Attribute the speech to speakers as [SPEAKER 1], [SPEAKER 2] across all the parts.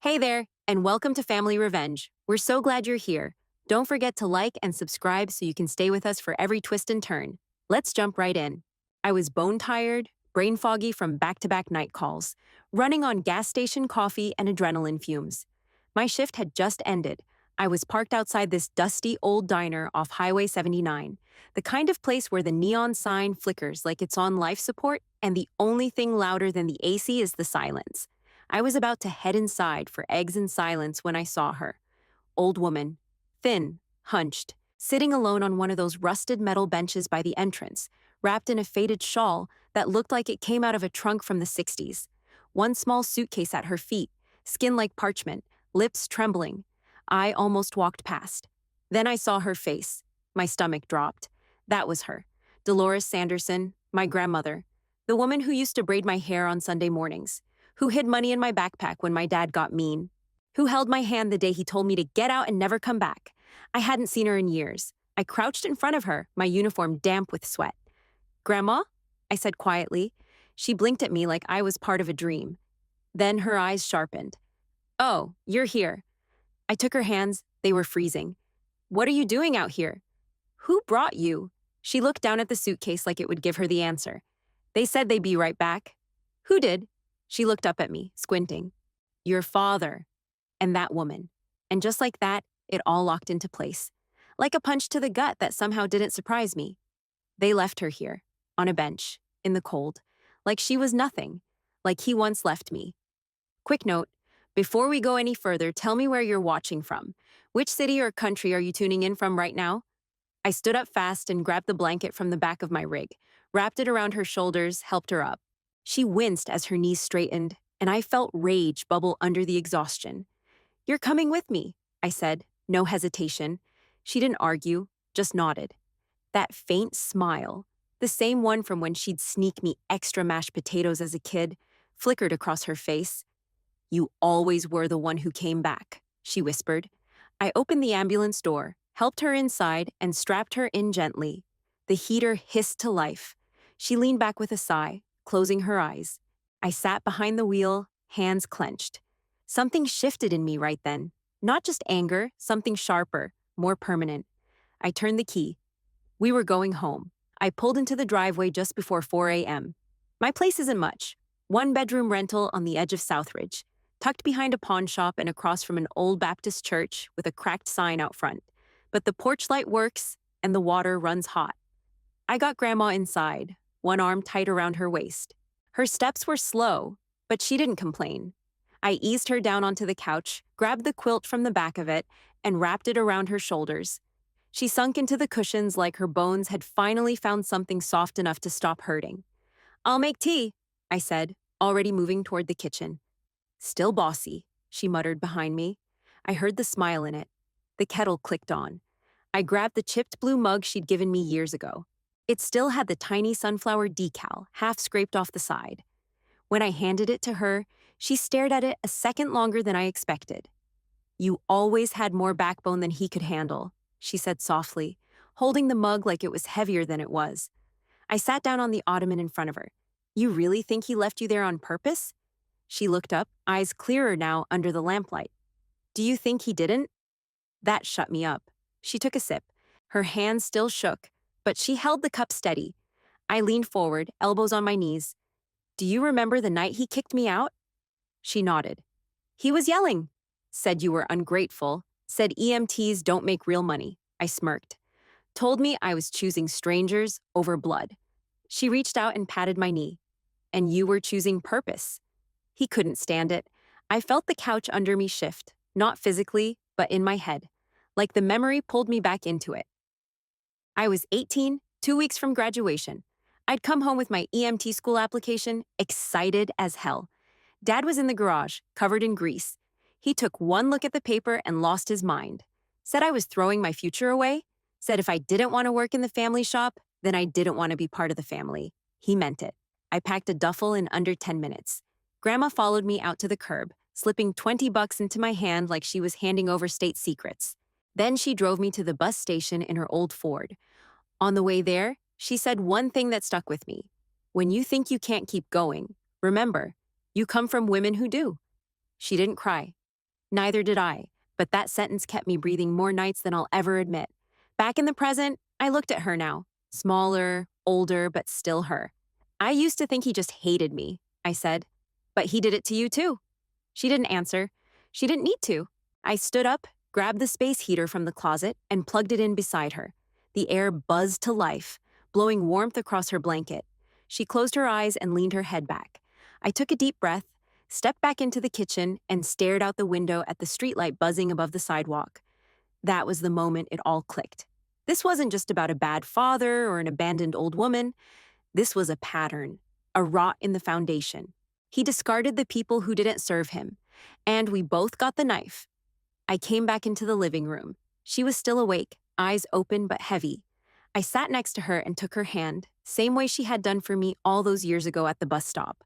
[SPEAKER 1] Hey there, and welcome to Family Revenge. We're so glad you're here. Don't forget to like and subscribe so you can stay with us for every twist and turn. Let's jump right in. I was bone tired, brain foggy from back to back night calls, running on gas station coffee and adrenaline fumes. My shift had just ended. I was parked outside this dusty old diner off Highway 79, the kind of place where the neon sign flickers like it's on life support, and the only thing louder than the AC is the silence. I was about to head inside for eggs and silence when I saw her. Old woman, thin, hunched, sitting alone on one of those rusted metal benches by the entrance, wrapped in a faded shawl that looked like it came out of a trunk from the 60s. One small suitcase at her feet, skin like parchment, lips trembling. I almost walked past. Then I saw her face. My stomach dropped. That was her. Dolores Sanderson, my grandmother. The woman who used to braid my hair on Sunday mornings, who hid money in my backpack when my dad got mean, who held my hand the day he told me to get out and never come back. I hadn't seen her in years. I crouched in front of her, my uniform damp with sweat. "Grandma?" I said quietly. She blinked at me like I was part of a dream. Then her eyes sharpened. "Oh, you're here." I took her hands. They were freezing. "What are you doing out here?" "Who brought you?" She looked down at the suitcase like it would give her the answer. "They said they'd be right back." "Who did?" She looked up at me, squinting. "Your father." And that woman. And just like that, it all locked into place. Like a punch to the gut that somehow didn't surprise me. They left her here, on a bench, in the cold, like she was nothing, like he once left me. Quick note, before we go any further, tell me where you're watching from. Which city or country are you tuning in from right now? I stood up fast and grabbed the blanket from the back of my rig, wrapped it around her shoulders, helped her up. She winced as her knees straightened, and I felt rage bubble under the exhaustion. "You're coming with me," I said, no hesitation. She didn't argue, just nodded. That faint smile, the same one from when she'd sneak me extra mashed potatoes as a kid, flickered across her face. "You always were the one who came back," she whispered. I opened the ambulance door, helped her inside, and strapped her in gently. The heater hissed to life. She leaned back with a sigh, closing her eyes. I sat behind the wheel, hands clenched. Something shifted in me right then. Not just anger, something sharper, more permanent. I turned the key. We were going home. I pulled into the driveway just before 4 a.m. My place isn't much. One-bedroom rental on the edge of Southridge, tucked behind a pawn shop and across from an old Baptist church with a cracked sign out front. But the porch light works, and the water runs hot. I got Grandma inside, one arm tight around her waist. Her steps were slow, but she didn't complain. I eased her down onto the couch, grabbed the quilt from the back of it, and wrapped it around her shoulders. She sunk into the cushions like her bones had finally found something soft enough to stop hurting. "I'll make tea," I said, already moving toward the kitchen. "Still bossy," she muttered behind me. I heard the smile in it. The kettle clicked on. I grabbed the chipped blue mug she'd given me years ago. It still had the tiny sunflower decal, half scraped off the side. When I handed it to her, she stared at it a second longer than I expected. "You always had more backbone than he could handle," she said softly, holding the mug like it was heavier than it was. I sat down on the ottoman in front of her. "You really think he left you there on purpose?" She looked up, eyes clearer now under the lamplight. "Do you think he didn't?" That shut me up. She took a sip. Her hand still shook, but she held the cup steady. I leaned forward, elbows on my knees. "Do you remember the night he kicked me out?" She nodded. "He was yelling. Said you were ungrateful. Said EMTs don't make real money." I smirked. "Told me I was choosing strangers over blood." She reached out and patted my knee. "And you were choosing purpose." He couldn't stand it. I felt the couch under me shift, not physically, but in my head, like the memory pulled me back into it. I was 18, 2 weeks from graduation. I'd come home with my EMT school application, excited as hell. Dad was in the garage, covered in grease. He took one look at the paper and lost his mind. Said I was throwing my future away. Said if I didn't want to work in the family shop, then I didn't want to be part of the family. He meant it. I packed a duffel in under 10 minutes. Grandma followed me out to the curb, slipping $20 into my hand like she was handing over state secrets. Then she drove me to the bus station in her old Ford. On the way there, she said one thing that stuck with me. "When you think you can't keep going, remember, you come from women who do." She didn't cry. Neither did I, but that sentence kept me breathing more nights than I'll ever admit. Back in the present, I looked at her now, smaller, older, but still her. I used to think he just hated me, I said. But he did it to you too. She didn't answer. She didn't need to. I stood up, grabbed the space heater from the closet, and plugged it in beside her. The air buzzed to life, blowing warmth across her blanket. She closed her eyes and leaned her head back. I took a deep breath, stepped back into the kitchen, and stared out the window at the streetlight buzzing above the sidewalk. That was the moment it all clicked. This wasn't just about a bad father or an abandoned old woman. This was a pattern, a rot in the foundation. He discarded the people who didn't serve him, and we both got the knife. I came back into the living room. She was still awake, eyes open but heavy. I sat next to her and took her hand, same way she had done for me all those years ago at the bus stop.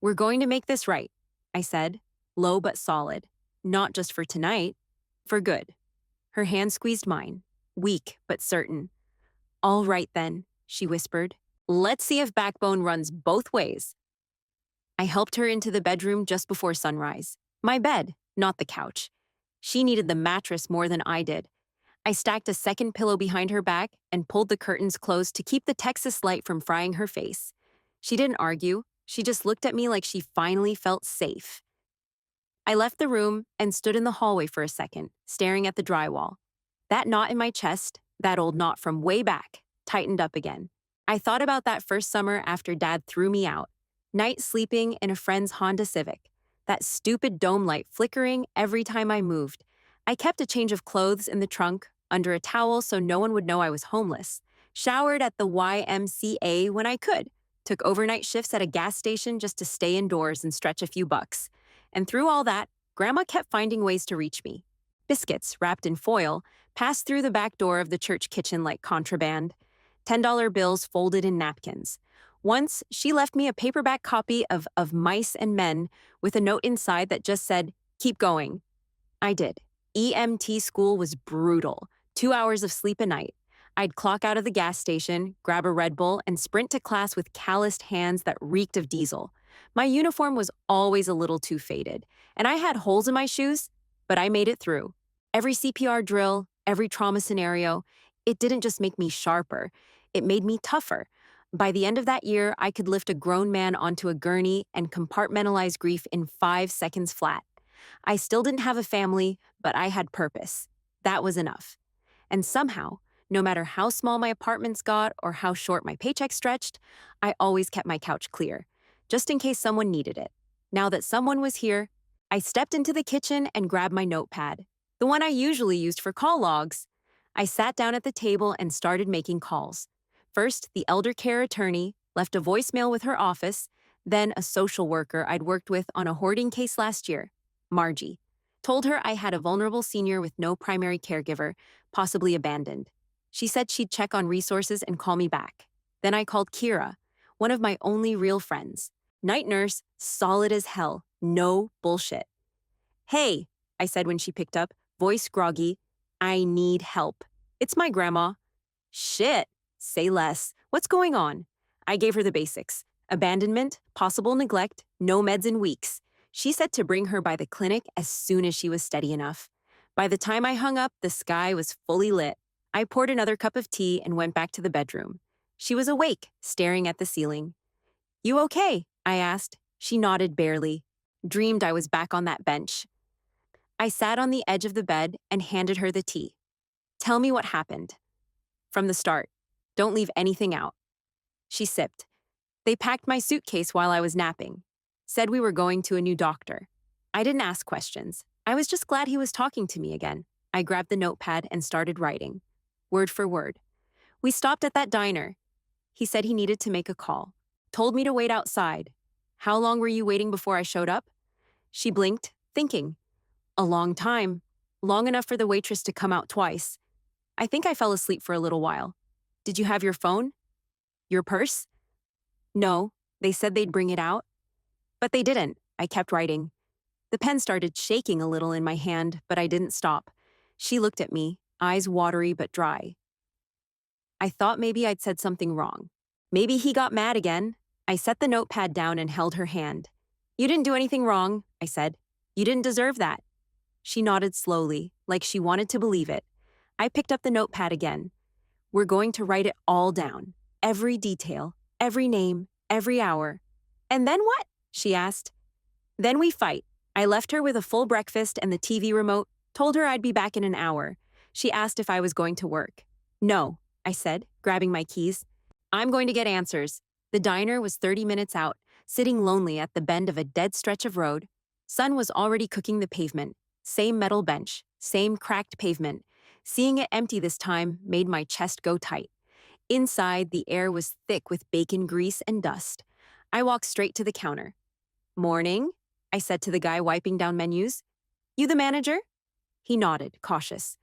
[SPEAKER 1] "We're going to make this right," I said, low but solid. "Not just for tonight, for good." Her hand squeezed mine, weak but certain. "All right then," she whispered. "Let's see if backbone runs both ways." I helped her into the bedroom just before sunrise. My bed, not the couch. She needed the mattress more than I did. I stacked a second pillow behind her back and pulled the curtains closed to keep the Texas light from frying her face. She didn't argue. She just looked at me like she finally felt safe. I left the room and stood in the hallway for a second, staring at the drywall. That knot in my chest, that old knot from way back, tightened up again. I thought about that first summer after Dad threw me out. Night sleeping in a friend's Honda Civic. That stupid dome light flickering every time I moved. I kept a change of clothes in the trunk, under a towel so no one would know I was homeless. Showered at the YMCA when I could. Took overnight shifts at a gas station just to stay indoors and stretch a few bucks. And through all that, Grandma kept finding ways to reach me. Biscuits, wrapped in foil, passed through the back door of the church kitchen like contraband. $10 bills folded in napkins. Once, she left me a paperback copy of Mice and Men with a note inside that just said, "Keep going." I did. EMT school was brutal. 2 hours of sleep a night. I'd clock out of the gas station, grab a Red Bull, and sprint to class with calloused hands that reeked of diesel. My uniform was always a little too faded, and I had holes in my shoes, but I made it through. Every CPR drill, every trauma scenario, it didn't just make me sharper, it made me tougher. By the end of that year, I could lift a grown man onto a gurney and compartmentalize grief in 5 seconds flat. I still didn't have a family, but I had purpose. That was enough. And somehow, no matter how small my apartments got or how short my paycheck stretched, I always kept my couch clear, just in case someone needed it. Now that someone was here, I stepped into the kitchen and grabbed my notepad, the one I usually used for call logs. I sat down at the table and started making calls. First, the elder care attorney left a voicemail with her office, then a social worker I'd worked with on a hoarding case last year, Margie. Told her I had a vulnerable senior with no primary caregiver, possibly abandoned. She said she'd check on resources and call me back. Then I called Kira, one of my only real friends. Night nurse, solid as hell, no bullshit. "Hey," I said when she picked up, voice groggy, "I need help. It's my grandma." "Shit. Say less. What's going on?" I gave her the basics. Abandonment, possible neglect, no meds in weeks. She said to bring her by the clinic as soon as she was steady enough. By the time I hung up, the sky was fully lit. I poured another cup of tea and went back to the bedroom. She was awake, staring at the ceiling. "You okay?" I asked. She nodded barely. Dreamed I was back on that bench. I sat on the edge of the bed and handed her the tea. "Tell me what happened." "From the start. Don't leave anything out." She sipped. "They packed my suitcase while I was napping. Said we were going to a new doctor. I didn't ask questions. I was just glad he was talking to me again." I grabbed the notepad and started writing, word for word. "We stopped at that diner. He said he needed to make a call. Told me to wait outside. How long were you waiting before I showed up?" She blinked, thinking. "A long time. Long enough for the waitress to come out twice. I think I fell asleep for a little while. Did you have your phone? Your purse?" "No, they said they'd bring it out." But they didn't. I kept writing. The pen started shaking a little in my hand, but I didn't stop. She looked at me, eyes watery but dry. I thought maybe I'd said something wrong. Maybe he got mad again. I set the notepad down and held her hand. "You didn't do anything wrong," I said. "You didn't deserve that." She nodded slowly, like she wanted to believe it. I picked up the notepad again. We're going to write it all down. Every detail, every name, every hour. And then what? She asked. Then we fight. I left her with a full breakfast and the TV remote, told her I'd be back in an hour. She asked if I was going to work. No, I said, grabbing my keys. I'm going to get answers. The diner was 30 minutes out, sitting lonely at the bend of a dead stretch of road. Sun was already cooking the pavement. Same metal bench, same cracked pavement. Seeing it empty this time made my chest go tight. Inside, the air was thick with bacon grease and dust. I walked straight to the counter. Morning, I said to the guy wiping down menus. You the manager? He nodded, cautious.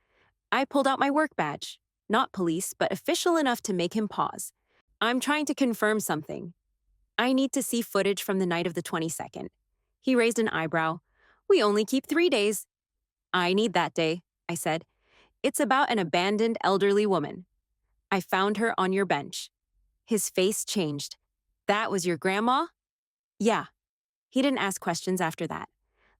[SPEAKER 1] I pulled out my work badge. Not police, but official enough to make him pause. I'm trying to confirm something. I need to see footage from the night of the 22nd. He raised an eyebrow. We only keep 3 days. I need that day, I said. It's about an abandoned elderly woman. I found her on your bench. His face changed. That was your grandma? Yeah. He didn't ask questions after that.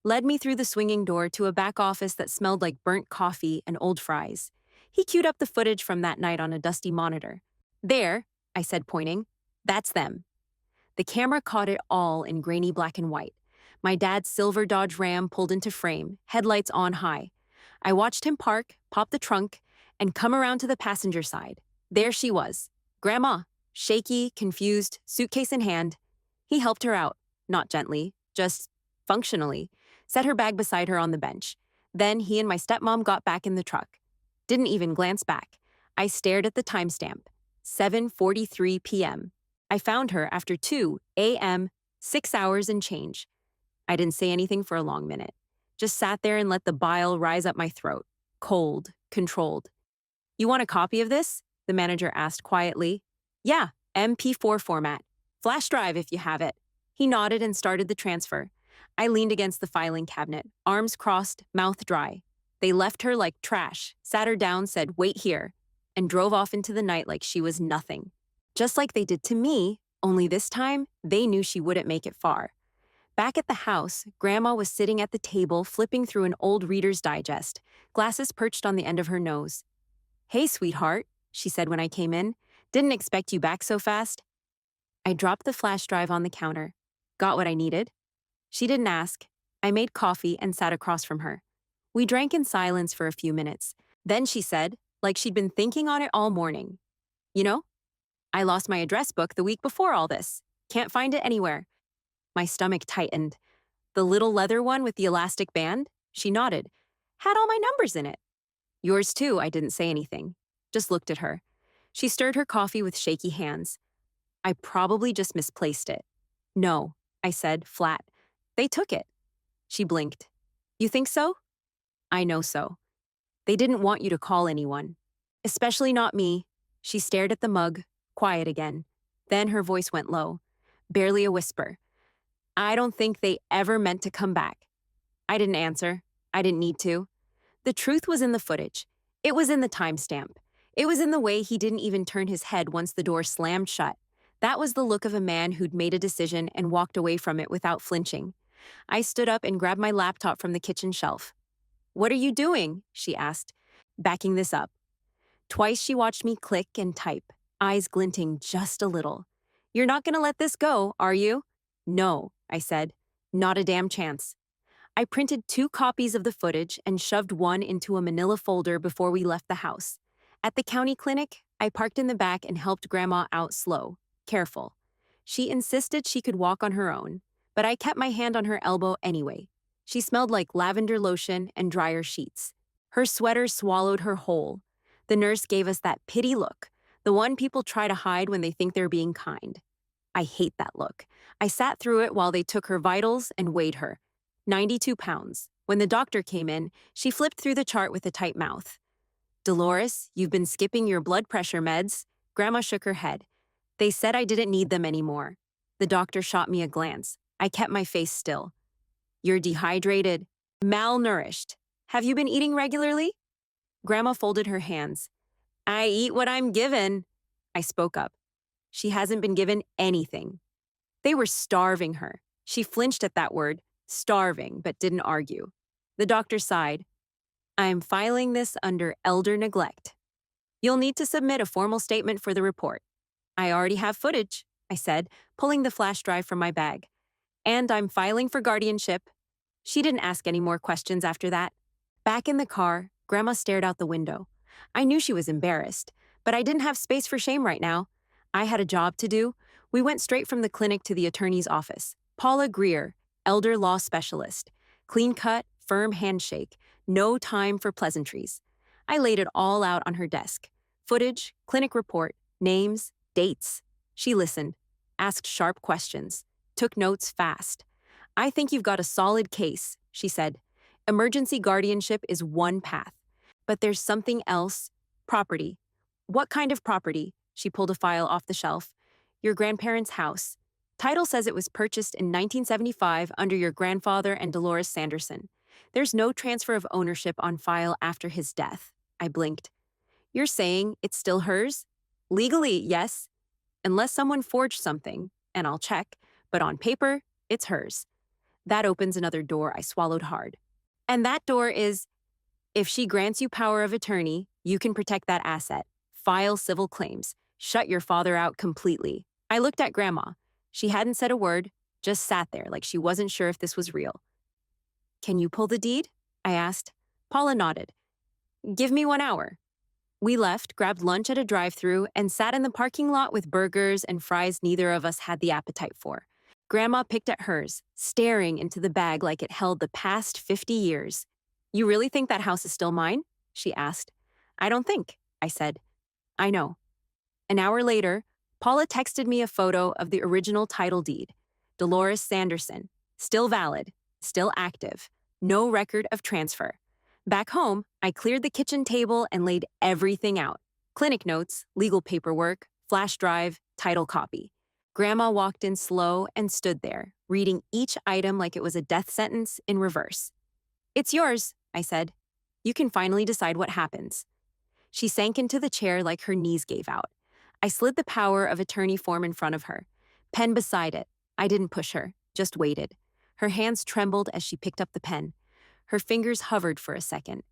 [SPEAKER 1] Led me through the swinging door to a back office that smelled like burnt coffee and old fries. He queued up the footage from that night on a dusty monitor. There, I said, pointing. That's them. The camera caught it all in grainy black and white. My dad's silver Dodge Ram pulled into frame, headlights on high. I watched him park, pop the trunk, and come around to the passenger side. There she was, Grandma, shaky, confused, suitcase in hand. He helped her out, not gently, just functionally, set her bag beside her on the bench. Then he and my stepmom got back in the truck. Didn't even glance back. I stared at the timestamp, 7:43 p.m. I found her after 2 a.m., 6 hours and change. I didn't say anything for a long minute. Just sat there and let the bile rise up my throat. Cold, controlled. You want a copy of this? The manager asked quietly. Yeah, MP4 format. Flash drive if you have it. He nodded and started the transfer. I leaned against the filing cabinet, arms crossed, mouth dry. They left her like trash, sat her down, said, wait here, and drove off into the night like she was nothing. Just like they did to me, only this time, they knew she wouldn't make it far. Back at the house, Grandma was sitting at the table flipping through an old Reader's Digest, glasses perched on the end of her nose. Hey, sweetheart, she said when I came in. Didn't expect you back so fast. I dropped the flash drive on the counter. Got what I needed? She didn't ask. I made coffee and sat across from her. We drank in silence for a few minutes. Then she said, like she'd been thinking on it all morning. You know, I lost my address book the week before all this. Can't find it anywhere. My stomach tightened. The little leather one with the elastic band? She nodded. Had all my numbers in it. Yours too, I didn't say anything. Just looked at her. She stirred her coffee with shaky hands. I probably just misplaced it. No, I said, flat. They took it. She blinked. You think so? I know so. They didn't want you to call anyone. Especially not me. She stared at the mug, quiet again. Then her voice went low, barely a whisper. I don't think they ever meant to come back. I didn't answer. I didn't need to. The truth was in the footage. It was in the timestamp. It was in the way he didn't even turn his head once the door slammed shut. That was the look of a man who'd made a decision and walked away from it without flinching. I stood up and grabbed my laptop from the kitchen shelf. What are you doing? She asked, backing this up. Twice she watched me click and type, eyes glinting just a little. You're not going to let this go, are you? No, I said. Not a damn chance. I printed 2 copies of the footage and shoved one into a manila folder before we left the house. At the county clinic, I parked in the back and helped Grandma out slow, careful. She insisted she could walk on her own, but I kept my hand on her elbow anyway. She smelled like lavender lotion and dryer sheets. Her sweater swallowed her whole. The nurse gave us that pity look, the one people try to hide when they think they're being kind. I hate that look. I sat through it while they took her vitals and weighed her. 92 pounds. When the doctor came in, she flipped through the chart with a tight mouth. Dolores, you've been skipping your blood pressure meds. Grandma shook her head. They said I didn't need them anymore. The doctor shot me a glance. I kept my face still. You're dehydrated, malnourished. Have you been eating regularly? Grandma folded her hands. I eat what I'm given. I spoke up. She hasn't been given anything. They were starving her. She flinched at that word, starving, but didn't argue. The doctor sighed. I'm filing this under elder neglect. You'll need to submit a formal statement for the report. I already have footage, I said, pulling the flash drive from my bag. And I'm filing for guardianship. She didn't ask any more questions after that. Back in the car, Grandma stared out the window. I knew she was embarrassed, but I didn't have space for shame right now. I had a job to do. We went straight from the clinic to the attorney's office. Paula Greer, elder law specialist. Clean cut, firm handshake. No time for pleasantries. I laid it all out on her desk. Footage, clinic report, names, dates. She listened, asked sharp questions, took notes fast. I think you've got a solid case, she said. Emergency guardianship is one path. But there's something else. Property. What kind of property? She pulled a file off the shelf. Your grandparents' house. Title says it was purchased in 1975 under your grandfather and Dolores Sanderson. There's no transfer of ownership on file after his death. I blinked. You're saying it's still hers? Legally, yes. Unless someone forged something, and I'll check, but on paper, it's hers. That opens another door I swallowed hard. And that door is, if she grants you power of attorney, you can protect that asset, file civil claims, shut your father out completely. I looked at Grandma. She hadn't said a word, just sat there like she wasn't sure if this was real. Can you pull the deed? I asked. Paula nodded. Give me 1 hour. We left, grabbed lunch at a drive-thru, and sat in the parking lot with burgers and fries neither of us had the appetite for. Grandma picked at hers, staring into the bag like it held the past 50 years. You really think that house is still mine? She asked. I don't think, I said. I know. An hour later, Paula texted me a photo of the original title deed. Dolores Sanderson. Still valid. Still active. No record of transfer. Back home, I cleared the kitchen table and laid everything out. Clinic notes, legal paperwork, flash drive, title copy. Grandma walked in slow and stood there, reading each item like it was a death sentence in reverse. It's yours, I said. You can finally decide what happens. She sank into the chair like her knees gave out. I slid the power of attorney form in front of her. Pen beside it. I didn't push her, just waited. Her hands trembled as she picked up the pen. Her fingers hovered for a second.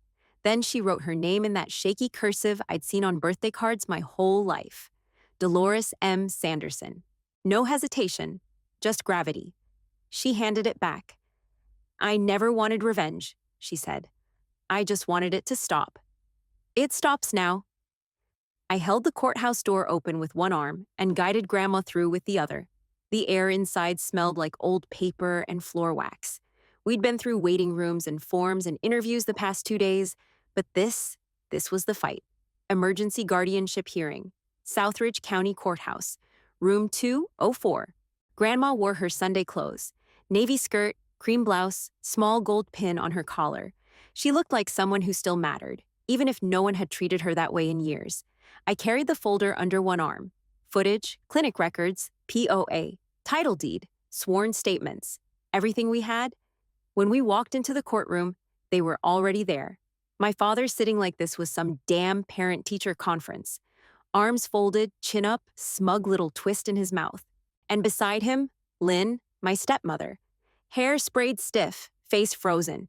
[SPEAKER 1] Then she wrote her name in that shaky cursive I'd seen on birthday cards my whole life. Dolores M. Sanderson. No hesitation, just gravity. She handed it back. I never wanted revenge, she said. I just wanted it to stop. It stops now. I held the courthouse door open with one arm and guided Grandma through with the other. The air inside smelled like old paper and floor wax. We'd been through waiting rooms and forms and interviews the past 2 days, but this was the fight. Emergency guardianship hearing. Southridge County Courthouse. Room 204. Grandma wore her Sunday clothes. Navy skirt, cream blouse, small gold pin on her collar. She looked like someone who still mattered, even if no one had treated her that way in years. I carried the folder under one arm. Footage, clinic records, POA, title deed, sworn statements. Everything we had. When we walked into the courtroom, they were already there. My father sitting like this was some damn parent-teacher conference. Arms folded, chin up, smug little twist in his mouth. And beside him, Lynn, my stepmother. Hair sprayed stiff, face frozen.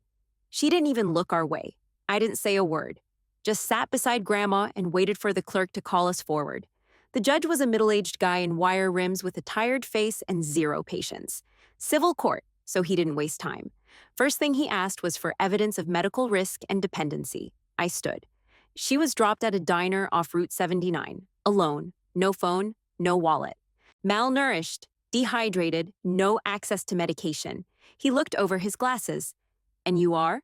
[SPEAKER 1] She didn't even look our way. I didn't say a word. Just sat beside Grandma and waited for the clerk to call us forward. The judge was a middle-aged guy in wire rims with a tired face and zero patience. Civil court, so he didn't waste time. First thing he asked was for evidence of medical risk and dependency. I stood. She was dropped at a diner off Route 79, alone, no phone, no wallet. Malnourished, dehydrated, no access to medication. He looked over his glasses. And you are?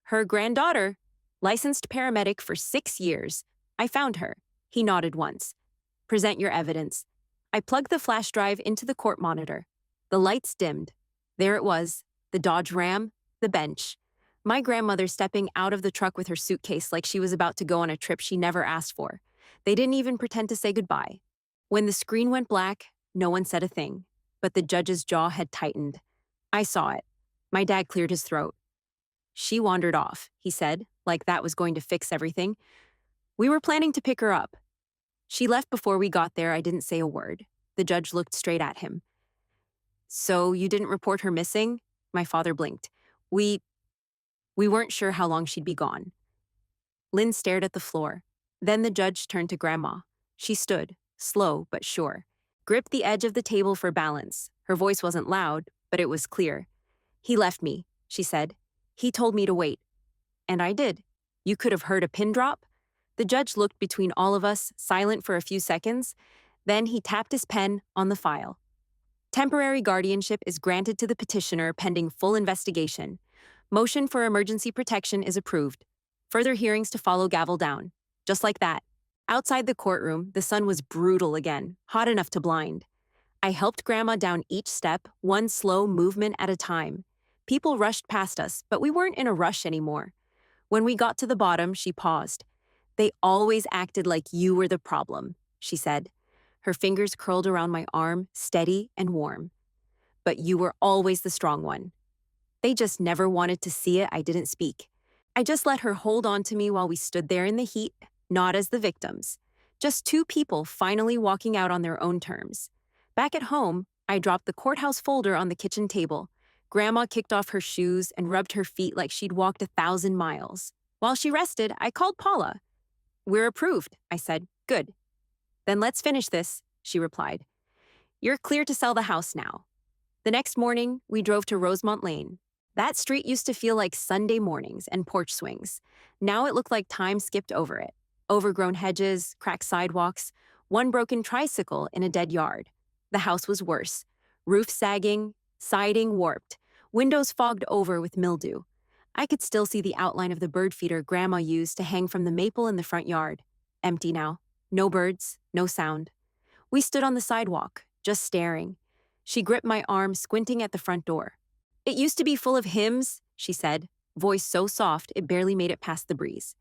[SPEAKER 1] Her granddaughter. Licensed paramedic for 6 years. I found her. He nodded once. Present your evidence. I plugged the flash drive into the court monitor. The lights dimmed. There it was, the Dodge Ram, the bench. My grandmother stepping out of the truck with her suitcase like she was about to go on a trip she never asked for. They didn't even pretend to say goodbye. When the screen went black, no one said a thing, but the judge's jaw had tightened. I saw it. My dad cleared his throat. She wandered off, he said, like that was going to fix everything. We were planning to pick her up. She left before we got there. I didn't say a word. The judge looked straight at him. So you didn't report her missing? My father blinked. We We weren't sure how long she'd be gone. Lynn stared at the floor. Then the judge turned to Grandma. She stood, slow but sure, gripped the edge of the table for balance. Her voice wasn't loud, but it was clear. "He left me," she said. "He told me to wait." And I did. You could have heard a pin drop. The judge looked between all of us, silent for a few seconds. Then he tapped his pen on the file. Temporary guardianship is granted to the petitioner pending full investigation. Motion for emergency protection is approved. Further hearings to follow, gavel down. Just like that. Outside the courtroom, the sun was brutal again, hot enough to blind. I helped Grandma down each step, one slow movement at a time. People rushed past us, but we weren't in a rush anymore. When we got to the bottom, she paused. "They always acted like you were the problem," she said. Her fingers curled around my arm, steady and warm. "But you were always the strong one. They just never wanted to see it. I didn't speak. I just let her hold on to me while we stood there in the heat, not as the victims. Just two people finally walking out on their own terms. Back at home, I dropped the courthouse folder on the kitchen table. Grandma kicked off her shoes and rubbed her feet like she'd walked 1,000 miles. While she rested, I called Paula. "We're approved," I said. "Good. Then let's finish this," she replied. "You're clear to sell the house now." The next morning, we drove to Rosemont Lane. That street used to feel like Sunday mornings and porch swings. Now it looked like time skipped over it. Overgrown hedges, cracked sidewalks, one broken tricycle in a dead yard. The house was worse. Roof sagging, siding warped, windows fogged over with mildew. I could still see the outline of the bird feeder Grandma used to hang from the maple in the front yard. Empty now. No birds, no sound. We stood on the sidewalk, just staring. She gripped my arm, squinting at the front door. "It used to be full of hymns," she said, voice so soft it barely made it past the breeze.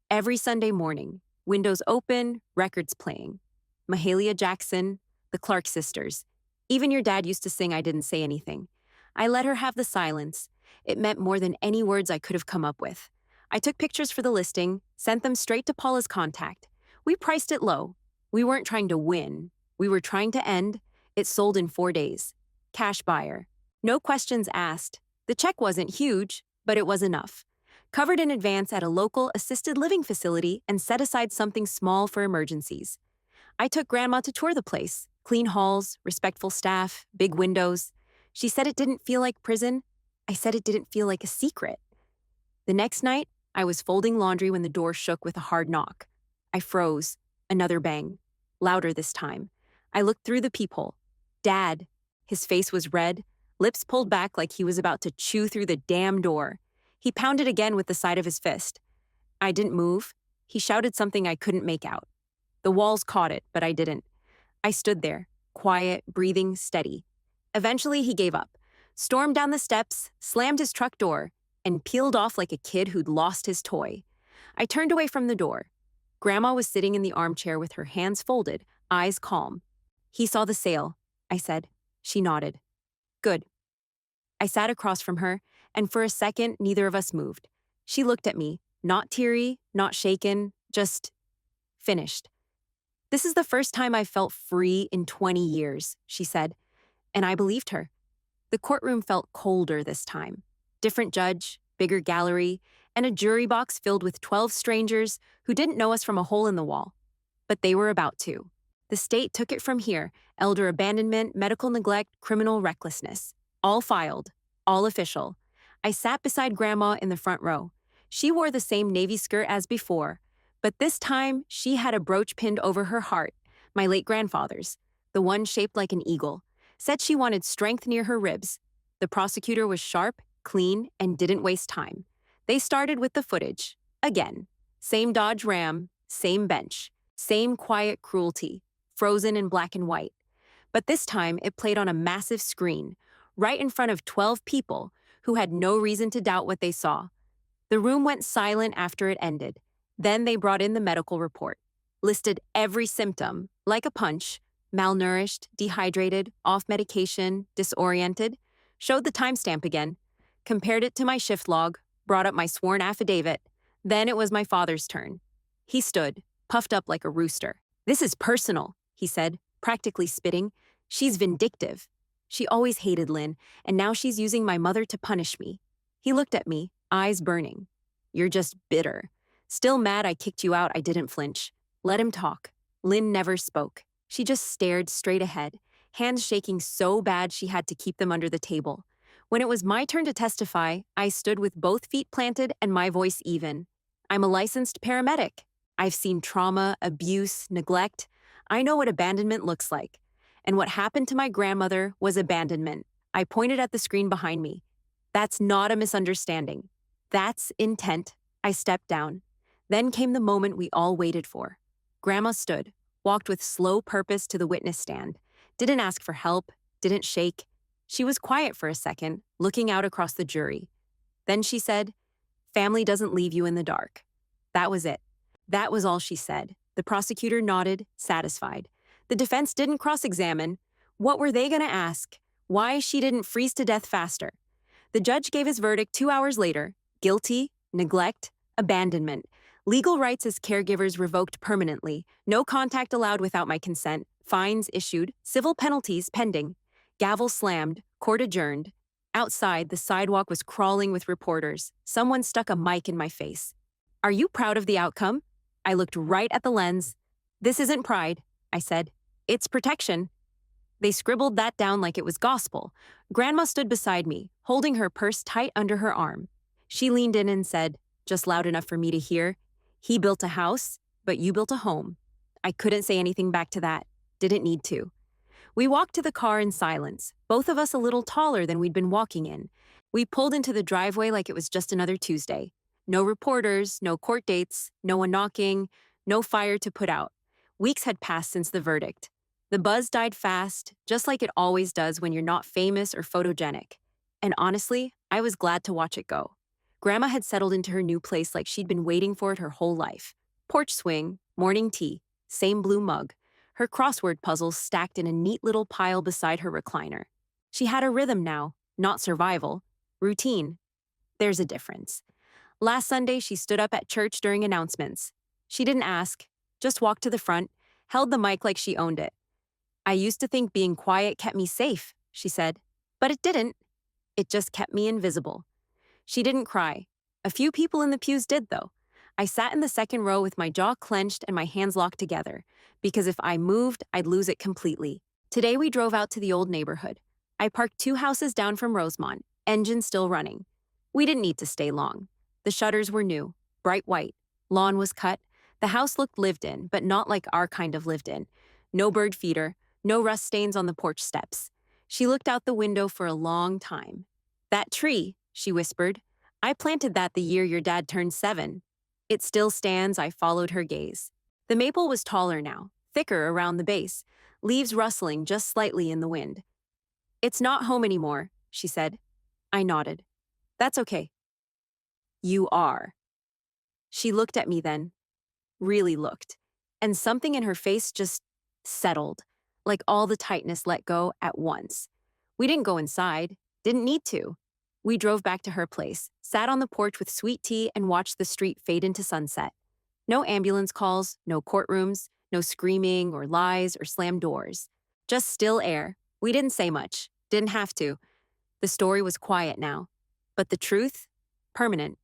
[SPEAKER 1] Every Sunday morning, windows open, records playing. Mahalia Jackson, the Clark sisters. Even your dad used to sing I Didn't Say Anything. I let her have the silence. It meant more than any words I could have come up with. I took pictures for the listing, sent them straight to Paula's contact. We priced it low. We weren't trying to win. We were trying to end. It sold in 4 days. Cash buyer. No questions asked. The check wasn't huge, but it was enough. Covered in advance at a local assisted living facility and set aside something small for emergencies. I took Grandma to tour the place. Clean halls, respectful staff, big windows. She said it didn't feel like prison. I said it didn't feel like a secret. The next night, I was folding laundry when the door shook with a hard knock. I froze. Another bang. Louder this time. I looked through the peephole. Dad. His face was red, lips pulled back like he was about to chew through the damn door. He pounded again with the side of his fist. I didn't move. He shouted something I couldn't make out. The walls caught it, but I didn't. I stood there, quiet, breathing, steady. Eventually, he gave up, stormed down the steps, slammed his truck door, and peeled off like a kid who'd lost his toy. I turned away from the door. Grandma was sitting in the armchair with her hands folded, eyes calm. "He saw the sale," I said. She nodded. "Good." I sat across from her, and for a second, neither of us moved. She looked at me, not teary, not shaken, just finished. "This is the first time I've felt free in 20 years, she said, and I believed her. The courtroom felt colder this time. Different judge, bigger gallery, and a jury box filled with 12 strangers who didn't know us from a hole in the wall. But they were about to. The state took it from here: elder abandonment, medical neglect, criminal recklessness. All filed, all official. I sat beside Grandma in the front row. She wore the same navy skirt as before, but this time she had a brooch pinned over her heart, my late grandfather's, the one shaped like an eagle. Said she wanted strength near her ribs. The prosecutor was sharp, clean, and didn't waste time. They started with the footage. Again. Same Dodge Ram, same bench, same quiet cruelty, frozen in black and white. But this time it played on a massive screen, right in front of 12 people who had no reason to doubt what they saw. The room went silent after it ended. Then they brought in the medical report, listed every symptom, like a punch: malnourished, dehydrated, off medication, disoriented, showed the timestamp again, compared it to my shift log, brought up my sworn affidavit. Then it was my father's turn. He stood, puffed up like a rooster. "This is personal," he said, practically spitting. "She's vindictive. She always hated Lynn, and now she's using my mother to punish me." He looked at me, eyes burning. You're just bitter. Still mad I kicked you out, I didn't flinch. Let him talk. Lynn never spoke. She just stared straight ahead, hands shaking so bad she had to keep them under the table. When it was my turn to testify, I stood with both feet planted and my voice even. I'm a licensed paramedic. I've seen trauma, abuse, neglect. I know what abandonment looks like. And what happened to my grandmother was abandonment. I pointed at the screen behind me. That's not a misunderstanding. That's intent. I stepped down. Then came the moment we all waited for. Grandma stood, walked with slow purpose to the witness stand, didn't ask for help, didn't shake. She was quiet for a second, looking out across the jury. Then she said, "Family doesn't leave you in the dark." That was it. That was all she said. The prosecutor nodded, satisfied. The defense didn't cross-examine. What were they going to ask? Why she didn't freeze to death faster? The judge gave his verdict 2 hours later. Guilty, neglect, abandonment. Legal rights as caregivers revoked permanently. No contact allowed without my consent. Fines issued. Civil penalties pending. Gavel slammed. Court adjourned. Outside, the sidewalk was crawling with reporters. Someone stuck a mic in my face. "Are you proud of the outcome?" I looked right at the lens. "This isn't pride," I said. "It's protection." They scribbled that down like it was gospel. Grandma stood beside me, holding her purse tight under her arm. She leaned in and said, just loud enough for me to hear, "He built a house, but you built a home." I couldn't say anything back to that. Didn't need to. We walked to the car in silence, both of us a little taller than we'd been walking in. We pulled into the driveway like it was just another Tuesday. No reporters, no court dates, no one knocking, no fire to put out. Weeks had passed since the verdict. The buzz died fast, just like it always does when you're not famous or photogenic. And honestly, I was glad to watch it go. Grandma had settled into her new place like she'd been waiting for it her whole life. Porch swing, morning tea, same blue mug. Her crossword puzzles stacked in a neat little pile beside her recliner. She had a rhythm now, not survival, routine. There's a difference. Last Sunday, she stood up at church during announcements. She didn't ask, just walked to the front, held the mic like she owned it. "I used to think being quiet kept me safe," she said. "But it didn't. It just kept me invisible." She didn't cry. A few people in the pews did, though. I sat in the second row with my jaw clenched and my hands locked together, because if I moved, I'd lose it completely. Today we drove out to the old neighborhood. I parked 2 houses down from Rosemont, engine still running. We didn't need to stay long. The shutters were new, bright white. Lawn was cut. The house looked lived in, but not like our kind of lived in. No bird feeder, no rust stains on the porch steps. She looked out the window for a long time. "That tree," she whispered. "I planted that the year your dad turned 7. It still stands." I followed her gaze. The maple was taller now, thicker around the base, leaves rustling just slightly in the wind. "It's not home anymore," she said. I nodded. "That's okay." "You are." She looked at me then, really looked, and something in her face just settled, like all the tightness let go at once. We didn't go inside, didn't need to. We drove back to her place, sat on the porch with sweet tea and watched the street fade into sunset. No ambulance calls, no courtrooms, no screaming or lies or slammed doors. Just still air. We didn't say much, didn't have to. The story was quiet now. But the truth? Permanent.